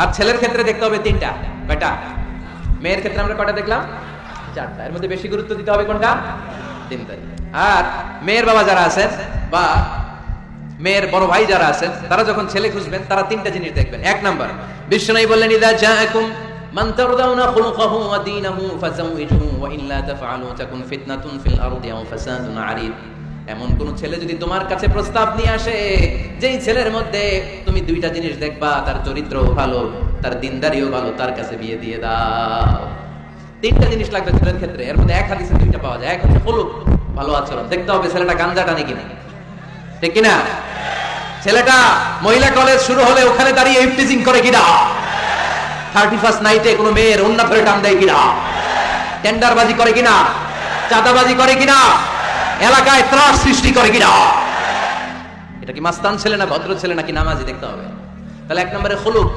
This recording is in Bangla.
আর ছেলের ক্ষেত্রে দেখতে হবে তিনটা। কয়টা? মেয়ের ক্ষেত্রে আমরা কয়টা দেখলাম? চারটা। এর মধ্যে বেশি গুরুত্ব দিতে হবে কোনটা? তিনটা। আর মেয়ের বাবা যারা আছেন বা মেয়ের বড় ভাই যারা আছেন, তারা যখন ছেলে খুঁজবেন তারা তিনটা জিনিস দেখবেন। এক নাম্বার, বিশ্বনবী বললেন, ইযা জাআকুম মান তারদাউনা খুলুকাহু ওয়া দীনাহু ফাযাওইজুহু ওয়া ইল্লা তাফআলু তাকুন ফিতনাতুন ফিল আরদি ওয়া ফাসাদুন আরিদ। এমন কোন ছেলে যদি তোমার কাছে প্রস্তাব নিয়ে আসে, যেই ছেলের মধ্যে তুমি দুইটা জিনিস দেখবা, তার চরিত্রও ভালো, তার দিনদারিও ভালো, তার কাছে বিয়ে দিয়ে দাও। তিনটা জিনিস লাগবে ছেলের ক্ষেত্রে। এর মধ্যে এক হাদিসে দুইটা পাওয়া যায়। এক হচ্ছে খুলুক, ভালো আচরণ। দেখতে হবে ছেলেটা গাঞ্জা টানে কিনা, ঠিক কিনা? ছেলেটা মহিলা কলেজ শুরু হলে ওখানে দাঁড়িয়ে ইফটিজিং করে কিনা, 31st নাইটে কোনো মেয়ের অন্য ধরে টান দেয় কিনা, টেন্ডারবাজি করে কিনা, চাঁদাবাজি করে কিনা, এলাকায় ত্রাস সৃষ্টি করে কিনা। এটা কি মাস্তান ছেলে না ভদ্র ছেলে নাকি নামাজি দেখতে হবে। তাহলে এক নম্বরে খুলুক।